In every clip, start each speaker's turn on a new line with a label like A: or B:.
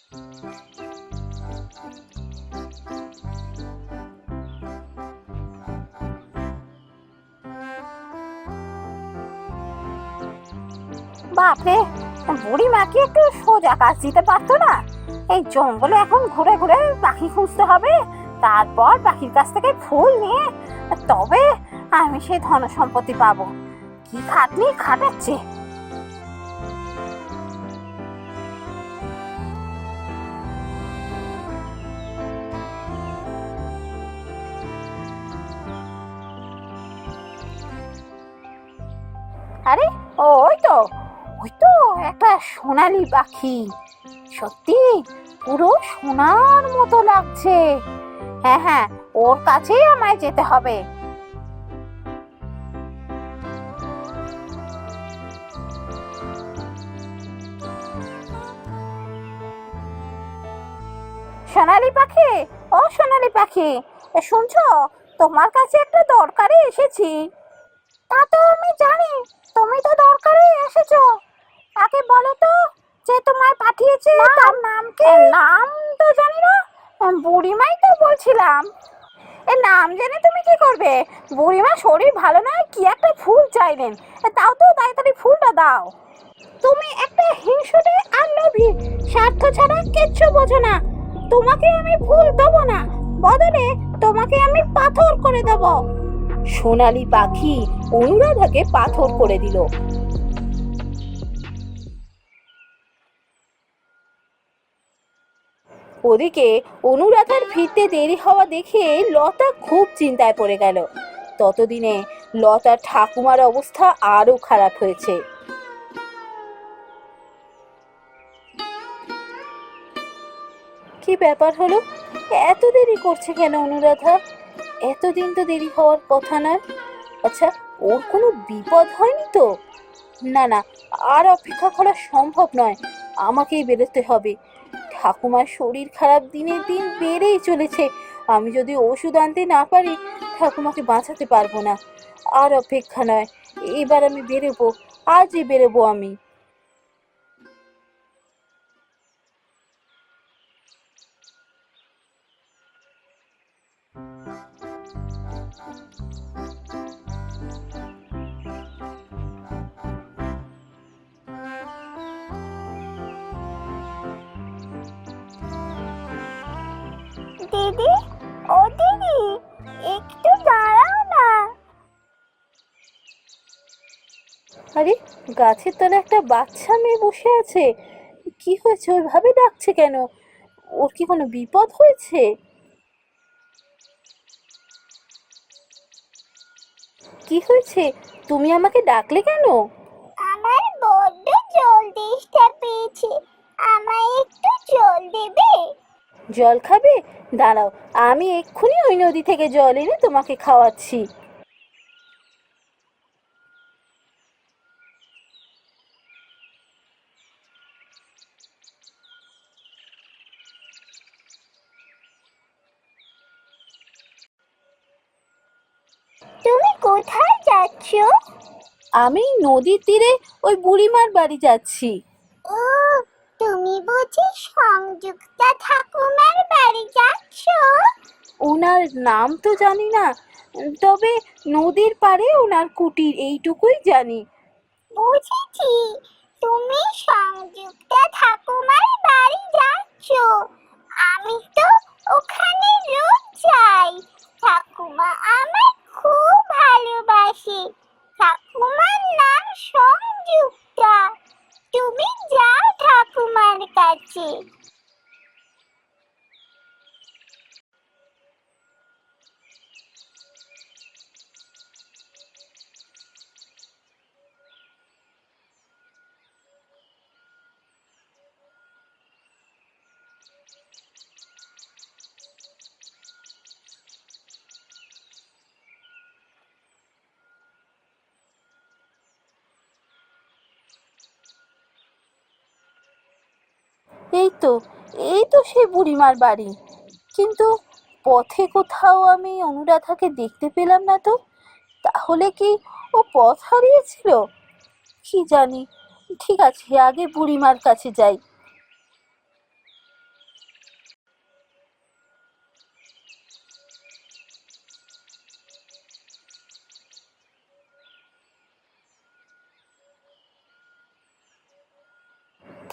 A: বাপরে, বুড়িমা কি একটু সোজা কাজ দিতে পারতো না? এই জঙ্গলে এখন ঘুরে ঘুরে পাখি খুঁজতে হবে, তারপর পাখির কাছ থেকে ফুল নিয়ে তবে আমি সেই ধন সম্পত্তি পাবো। কি খাটনি খাটাচ্ছে! আরে, ওই তো একটা সোনালী পাখি। সত্যি পুরো সোনার মতো লাগছে। হ্যাঁ হ্যাঁ, ওর কাছেই আমায় যেতে হবে। সোনালী পাখি, ও সোনালী পাখি, শুনছো? তোমার কাছে একটা দরকারে এসেছি। তা তো আমি জানি, তুমি তো দরকারে এসেছো। আগে বলো তো, যে তোমায় পাঠিয়েছে তার নাম কি? নাম তো জানি না, বুড়িমাই তো বলছিলাম। এ নাম জেনে তুমি কি করবে? বুড়িমা শরীর ভালো নয়, কি একটা ফুল চাইলেন, তাও তো তাড়াতাড়ি ফুলটা দাও। তুমি একটা হিংসুটে আর লোভী, স্বার্থ ছাড়া কিচ্ছু বোঝো না। তোমাকে আমি ফুল দেবো না, বদলে তোমাকে আমি পাথর করে দেব। সোনালী পাখি অনুরাধাকে পাথর করে দিল। ওদিকে অনুরাধার ফিরতে দেরি হওয়া দেখে লতা খুব চিন্তায় পড়ে গেল। ততদিনে লতার ঠাকুমার অবস্থা আরো খারাপ হয়েছে। কি ব্যাপার হলো? এত দেরি করছে কেন অনুরাধা? এতদিন তো দেরি হওয়ার কথা নয়। আচ্ছা, ওর কোনো বিপদ হয়নি তো? না না, আর অপেক্ষা করা সম্ভব নয়, আমাকেই বেরোতে হবে। ঠাকুমার শরীর খারাপ দিনের দিন বেড়েই চলেছে। আমি যদি ওষুধ আনতে না পারি, ঠাকুমাকে বাঁচাতে পারবো না। আর অপেক্ষা নয়, এবার আমি বেরোবো, আজই বেরোবো আমি। দিদি, ও দিদি, একটু দাঁড়াও না। আরে, গাছের তলায় একটা বাচ্চা মেয়ে বসে আছে। কি হয়েছে? ওইভাবে ডাকছে কেন? ওর কি কোনো বিপদ হয়েছে? কি হয়েছে? তুমি আমাকে ডাকলে কেন? আমার বড্ড জল তেষ্টা পেয়েছে, আমায় একটু জল দেবে? জল খাবে? দাঁড়াও, আমি এক্ষুনি ওই নদী থেকে জল এনে তোমাকে খাওয়াচ্ছি। তুমি কোথায় যাচ্ছ? আমি নদীর তীরে ওই বুড়িমার বাড়ি যাচ্ছি। ও, তুমি বুঝি সংযুক্তা ঠাকুমার বাড়ি যাচ্ছ? ওনার নাম তো জানি না, তবে নদীর পাড়ে ওনার কুটির, এইটুকুই জানি। বুঝেছি, তুমি সংযুক্তা ঠাকুমার বাড়ি যাচ্ছ। আমি তো ওখানে রোজ যাই। ঠাকুমা আমায় খুব ভালোবাসে। ঠাকুমার নাম সংযুক্তা। তুমি যাও ঠাকুমার কাছে। এই তো, এই তো সেই বুড়িমার বাড়ি। কিন্তু পথে কোথাও আমি অনুরাধাকে দেখতে পেলাম না তো। তাহলে কি ও পথ হারিয়েছিল? কি জানি। ঠিক আছে, আগে বুড়িমার কাছে যাই।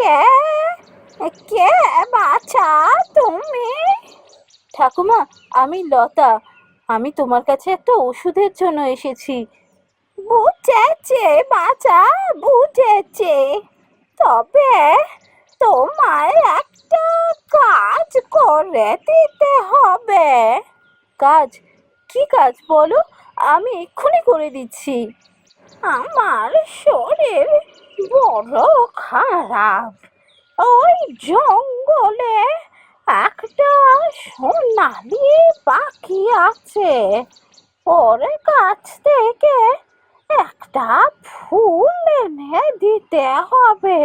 A: কে কে বাছা তুমি?
B: ঠাকুমা, আমি লতা। আমি তোমার কাছে একটা ওষুধের জন্য এসেছি।
A: বুঝেছে বাছা, বুঝেছে। তবে তোমায় একটা কাজ করে দিতে হবে।
B: কাজ? কি কাজ বলো, আমি এক্ষুনি করে দিচ্ছি।
A: আমার শরীর বড় খারাপ। ওই জঙ্গলে একটা সোনালি পাখি আছে, ওর কাছ থেকে একটা ফুল এনে দিতে হবে।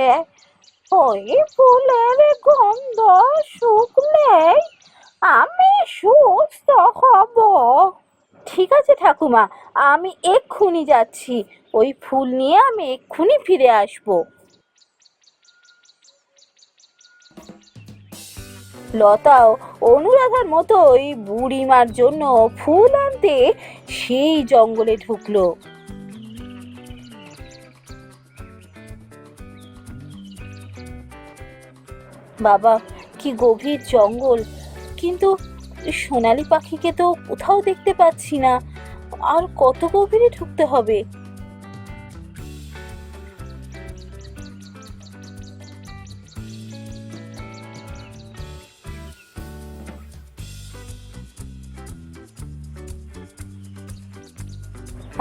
A: ওই ফুলের গন্ধ শুকলেই আমি সুস্থ হব।
B: ঠিক আছে ঠাকুমা, আমি এক্ষুনি যাচ্ছি। ওই ফুল নিয়ে আমি এক্ষুনি ফিরে আসবো। লতাও অনুরাধার মতোই বুড়িমার জন্য ফুল আনতে সেই জঙ্গলে ঢুকলো। বাবা, কি গভীর জঙ্গল! কিন্তু সোনালি পাখিকে তো কোথাও দেখতে পাচ্ছি না। আর কত গভীরে ঢুকতে হবে?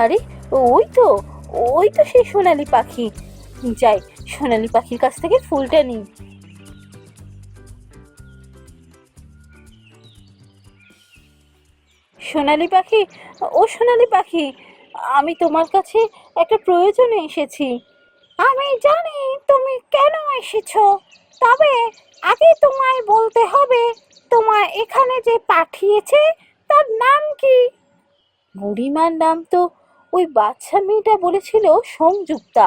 B: আরে, ওই তো ওই তো সেই সোনালি পাখি। যাই, সোনালি পাখির কাছ থেকে ফুলটা নিই। সোনালি পাখি, ও সোনালি পাখি, আমি তোমার কাছে একটা প্রয়োজনে এসেছি।
A: আমি জানি তুমি কেন এসেছো, তবে আগে তোমায় বলতে হবে তোমায় এখানে যে পাঠিয়েছে তার নাম কি?
B: বুড়িমার নাম তো ওই বাচ্চা মেয়েটা বলেছিল সংযুক্তা।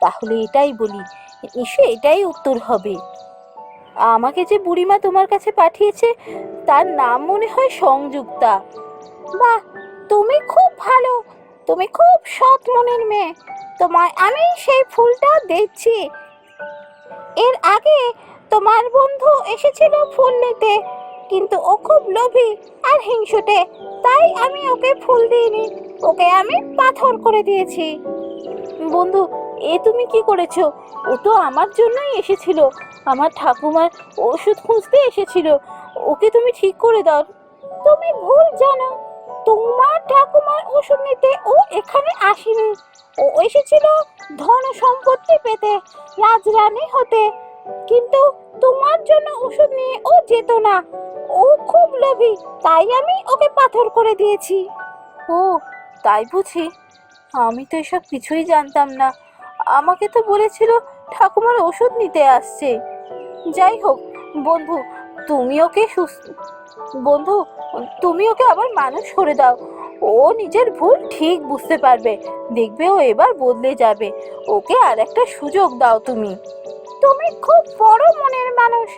B: তাহলে এটাই বলি, নিশ্চয়ই এটাই উত্তর হবে। আমাকে যে বুড়িমা তোমার কাছে পাঠিয়েছে তার নাম মনে হয় সংযুক্তা।
A: বাহ, তুমি খুব ভালো, তুমি খুব সৎ মনের মেয়ে। তোমায় আমি সেই ফুলটা দিচ্ছি। এর আগে তোমার বন্ধু এসেছিল ফুল নিতে, কিন্তু ও খুব লোভী আর হিংসুটে, তাই আমি ওকে ফুল দিইনি, ওকে আমি পাথর করে দিয়েছি।
B: বন্ধু, এ তুমি কি করেছো? ও তো আমার জন্যই এসেছিল, আমার ঠাকুমার ওষুধ খুঁজতে এসেছিল। ওকে তুমি ঠিক করে দাও।
A: তুমি ভুল জানো, তোমার ঠাকুমার ওষুধ নিতে ও এখানে আসেনি। ও এসেছিল ধন সম্পত্তি পেতে, রাজরানী হতে। কিন্তু তোমার জন্য ওষুধ নিয়ে ও যেত না। ও খুব লোভী, তাই আমি ওকে পাথর করে দিয়েছি।
B: ও, তাই বুঝি? আমি তো এসব কিছুই জানতাম না। আমাকে তো বলেছিল ঠাকুমার ওষুধ নিতে আসছে। যাই হোক বন্ধু, তুমি ওকে বন্ধু, তুমি ওকে আবার মানুষ করে দাও। ও নিজের ভুল ঠিক বুঝতে পারবে, দেখবে ও এবার বদলে যাবে। ওকে আর একটা সুযোগ দাও তুমি।
A: তুমি খুব বড় মনের মানুষ,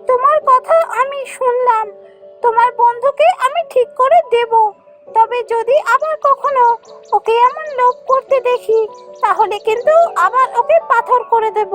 A: তোমার কথা আমি শুনলাম। তোমার বন্ধুকে আমি ঠিক করে দেব, তবে যদি আবার কখনো ওকে এমন লোভ করতে দেখি, তাহলে কিন্তু আবার ওকে পাথর করে দেব।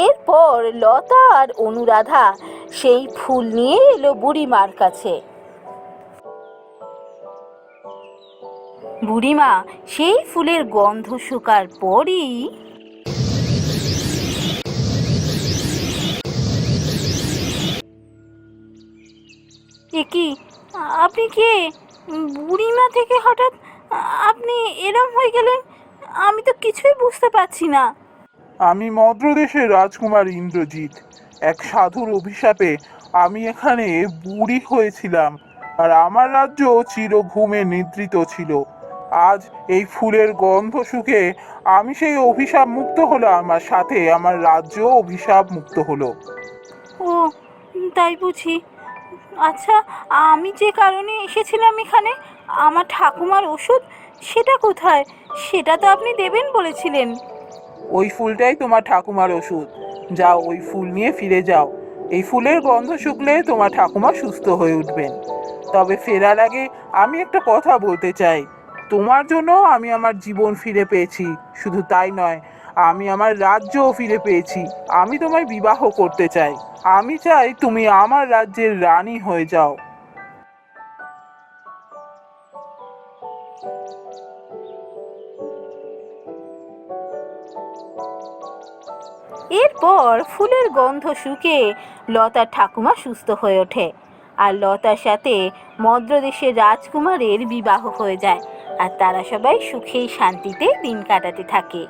B: এরপর লতা আর অনুরাধা সেই ফুল নিয়ে এলো বুড়িমার কাছে। বুড়িমা সেই ফুলের গন্ধ শোকার পরই, এ কি, আপনি কে? বুড়িমা থেকে হঠাৎ আপনি এরম হয়ে গেলেন? আমি তো কিছুই বুঝতে পারছি না।
C: আমি মদ্রদেশের রাজকুমার ইন্দ্রজিৎ। এক সাধুর অভিশাপে আমি এখানে বুড়ি হয়েছিলাম, আর আমার রাজ্য চির ঘুমে নিদ্রিত ছিল। আজ এই ফুলের গন্ধ শুকে আমি সেই অভিশাপ মুক্ত হলাম, আমার সাথে আমার রাজ্য অভিশাপ মুক্ত হলো।
B: ও, তাই বুঝি। আচ্ছা, আমি যে কারণে এসেছিলাম এখানে, আমার ঠাকুমার ওষুধ, সেটা কোথায়? সেটা তো আপনি দেবেন বলেছিলেন।
C: ওই ফুলটাই তোমার ঠাকুমার ওষুধ। যাও, ওই ফুল নিয়ে ফিরে যাও। এই ফুলের গন্ধ শুকলে তোমার ঠাকুমা সুস্থ হয়ে উঠবেন। তবে ফেরার আগে আমি একটা কথা বলতে চাই। তোমার জন্য আমি আমার জীবন ফিরে পেয়েছি, শুধু তাই নয়, আমি আমার রাজ্যও ফিরে পেয়েছি। আমি তোমায় বিবাহ করতে চাই। আমি চাই তুমি আমার রাজ্যের রানী হয়ে যাও।
B: এরপর ফুলের গন্ধ শুকে লতার ঠাকুমা সুস্থ হয়ে ওঠে, আর লতার সাথে মদ্রদেশের রাজকুমারের বিবাহ হয়ে যায়, আর তারা সবাই সুখে শান্তিতে দিন কাটাতে থাকে।